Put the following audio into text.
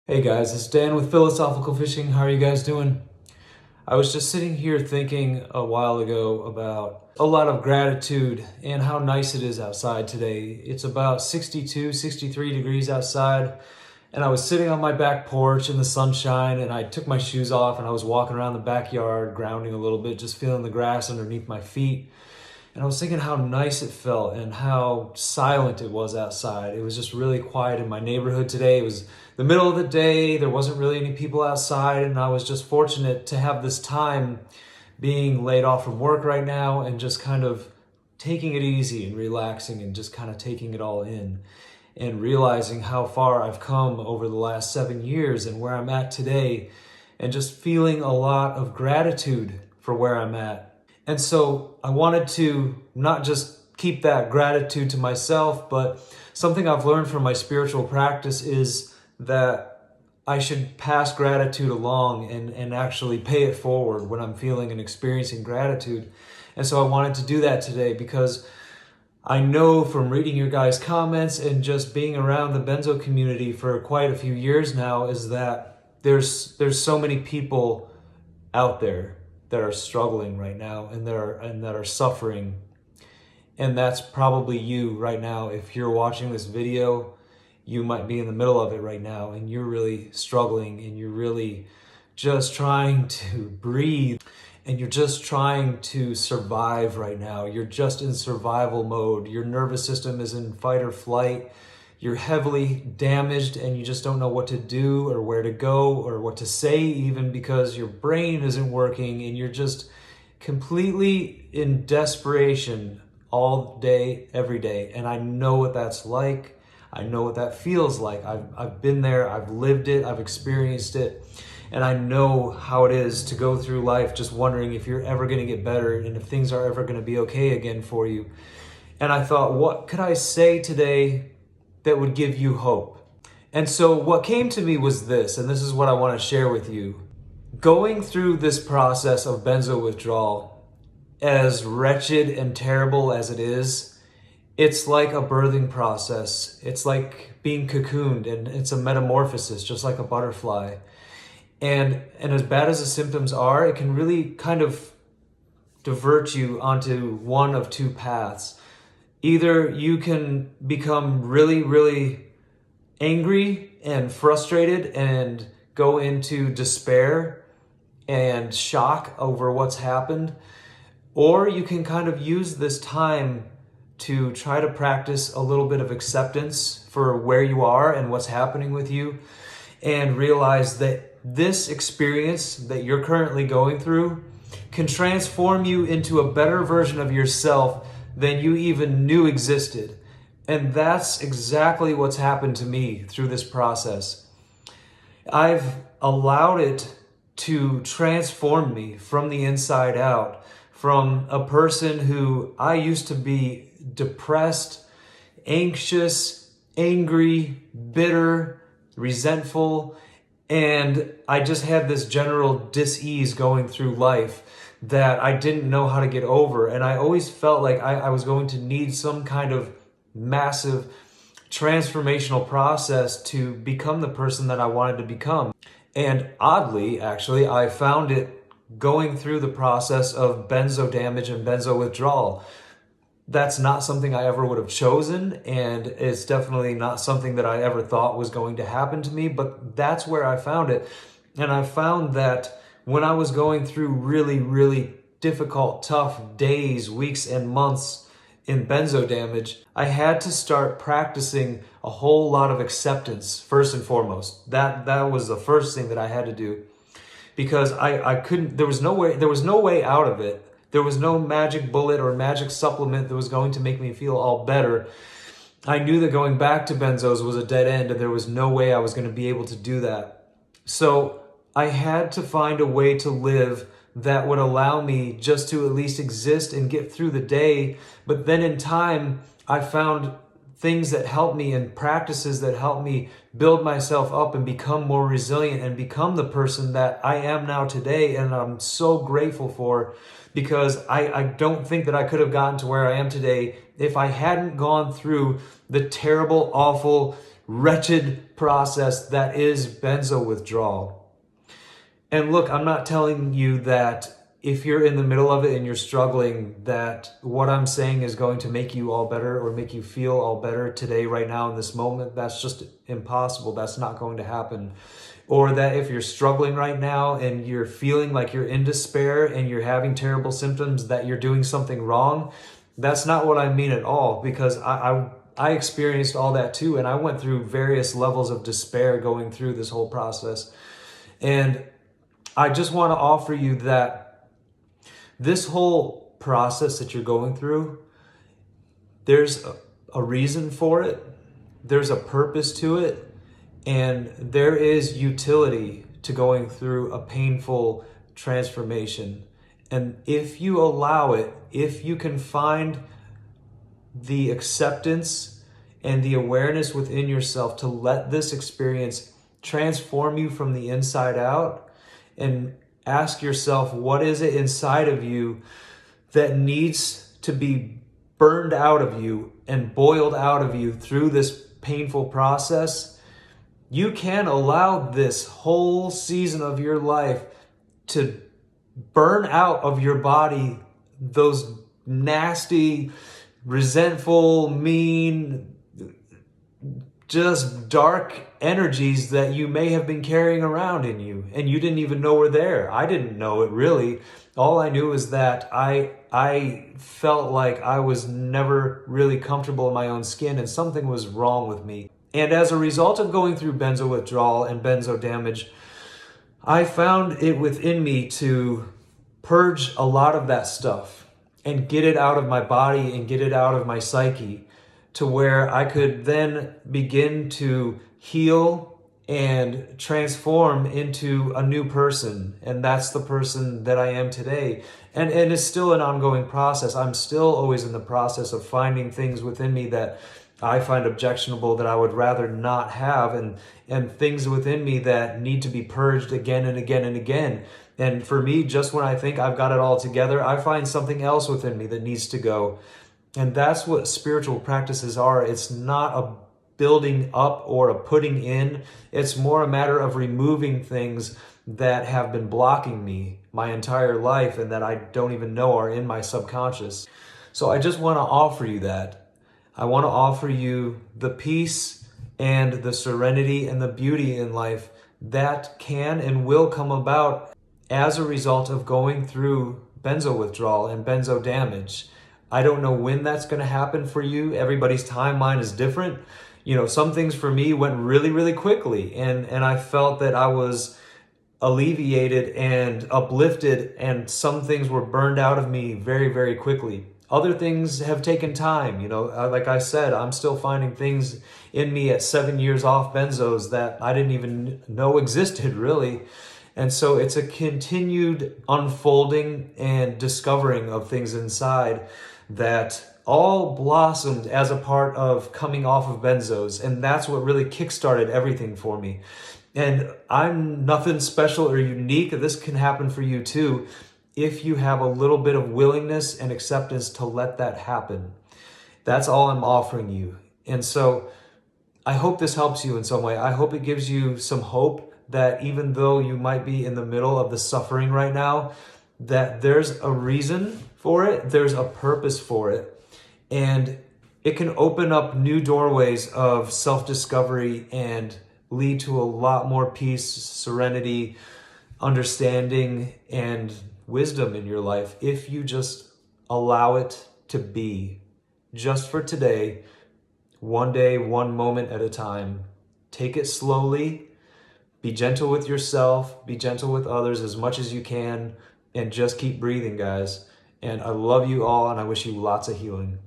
Hey guys, it's Dan with Philosophical Fishing. How are you guys doing? I was just sitting here thinking a while ago about a lot of gratitude and how nice it is outside today. It's about 62, 63 degrees outside, and I was sitting on my back porch in the sunshine, and I took my shoes off and I was walking around the backyard, grounding a little bit, just feeling the grass underneath my feet. And I was thinking how nice it felt and how silent it was outside. It was just really quiet in my neighborhood today. It was the middle of the day. There wasn't really any people outside. And I was just fortunate to have this time being laid off from work right now and just kind of taking it easy and relaxing and just kind of taking it all in and realizing how far I've come over the last 7 years and where I'm at today, and just feeling a lot of gratitude for where I'm at. And so I wanted to not just keep that gratitude to myself, but something I've learned from my spiritual practice is that I should pass gratitude along and actually pay it forward when I'm feeling and experiencing gratitude. And so I wanted to do that today because I know from reading your guys' comments and just being around the benzo community for quite a few years now is that there's so many people out there that are struggling right now and that are suffering. And that's probably you right now. If you're watching this video, you might be in the middle of it right now and you're really struggling and you're really just trying to breathe and you're just trying to survive right now. You're just in survival mode. Your nervous system is in fight or flight. You're heavily damaged and you just don't know what to do or where to go or what to say, even because your brain isn't working and you're just completely in desperation all day, every day. And I know what that's like. I know what that feels like. I've been there, I've lived it, I've experienced it. And I know how it is to go through life just wondering if you're ever going to get better and if things are ever going to be okay again for you. And I thought, what could I say today that would give you hope? And so what came to me was this, and this is what I want to share with you. Going through this process of benzo withdrawal, as wretched and terrible as it is, it's like a birthing process. It's like being cocooned, and it's a metamorphosis, just like a butterfly. And as bad as the symptoms are, it can really kind of divert you onto one of two paths. Either you can become really, really angry and frustrated and go into despair and shock over what's happened, or you can kind of use this time to try to practice a little bit of acceptance for where you are and what's happening with you, and realize that this experience that you're currently going through can transform you into a better version of yourself than you even knew existed. And that's exactly what's happened to me through this process. I've allowed it to transform me from the inside out, from a person who I used to be depressed, anxious, angry, bitter, resentful, and I just had this general dis-ease going through life that I didn't know how to get over. And I always felt like I was going to need some kind of massive transformational process to become the person that I wanted to become. And oddly, actually, I found it going through the process of benzo damage and benzo withdrawal. That's not something I ever would have chosen, and it's definitely not something that I ever thought was going to happen to me, but that's where I found it. And I found that when I was going through really, really difficult, tough days, weeks, and months in benzo damage, I had to start practicing a whole lot of acceptance first and foremost. That was the first thing that I had to do, because I couldn't, there was no way out of it. There was no magic bullet or magic supplement that was going to make me feel all better. I knew that going back to benzos was a dead end, and there was no way I was going to be able to do that. So I had to find a way to live that would allow me just to at least exist and get through the day. But then in time, I found things that helped me and practices that helped me build myself up and become more resilient and become the person that I am now today. And I'm so grateful for, because I don't think that I could have gotten to where I am today if I hadn't gone through the terrible, awful, wretched process that is benzo withdrawal. And look, I'm not telling you that if you're in the middle of it and you're struggling, that what I'm saying is going to make you all better or make you feel all better today, right now, in this moment. That's just impossible. That's not going to happen. Or that if you're struggling right now and you're feeling like you're in despair and you're having terrible symptoms, that you're doing something wrong. That's not what I mean at all, because I experienced all that too. And I went through various levels of despair going through this whole process. And I just want to offer you that this whole process that you're going through, there's a reason for it, there's a purpose to it, and there is utility to going through a painful transformation. And if you allow it, if you can find the acceptance and the awareness within yourself to let this experience transform you from the inside out, and ask yourself, what is it inside of you that needs to be burned out of you and boiled out of you through this painful process? You can allow this whole season of your life to burn out of your body those nasty, resentful, mean, just dark energies that you may have been carrying around in you and you didn't even know were there. I didn't know it really. All I knew is that I felt like I was never really comfortable in my own skin and something was wrong with me. And as a result of going through benzo withdrawal and benzo damage, I found it within me to purge a lot of that stuff and get it out of my body and get it out of my psyche, to where I could then begin to heal and transform into a new person. And that's the person that I am today. And it's still an ongoing process. I'm still always in the process of finding things within me that I find objectionable, that I would rather not have, and things within me that need to be purged again and again and again. And for me, just when I think I've got it all together, I find something else within me that needs to go. And that's what spiritual practices are. It's not a building up or a putting in. It's more a matter of removing things that have been blocking me my entire life and that I don't even know are in my subconscious. So I just want to offer you that. I want to offer you the peace and the serenity and the beauty in life that can and will come about as a result of going through benzo withdrawal and benzo damage. I don't know when that's going to happen for you. Everybody's timeline is different. You know, some things for me went really, really quickly, and I felt that I was alleviated and uplifted, and some things were burned out of me very, very quickly. Other things have taken time. You know, like I said, I'm still finding things in me at 7 years off benzos that I didn't even know existed, really. And so it's a continued unfolding and discovering of things inside that all blossomed as a part of coming off of benzos. And that's what really kickstarted everything for me. And I'm nothing special or unique. This can happen for you too, if you have a little bit of willingness and acceptance to let that happen. That's all I'm offering you. And so I hope this helps you in some way. I hope it gives you some hope that even though you might be in the middle of the suffering right now, that there's a reason for it, there's a purpose for it, and it can open up new doorways of self-discovery and lead to a lot more peace, serenity, understanding, and wisdom in your life if you just allow it to be. Just for today, one day, one moment at a time. Take it slowly. Be gentle with yourself. Be gentle with others as much as you can. And just keep breathing, guys. And I love you all, and I wish you lots of healing.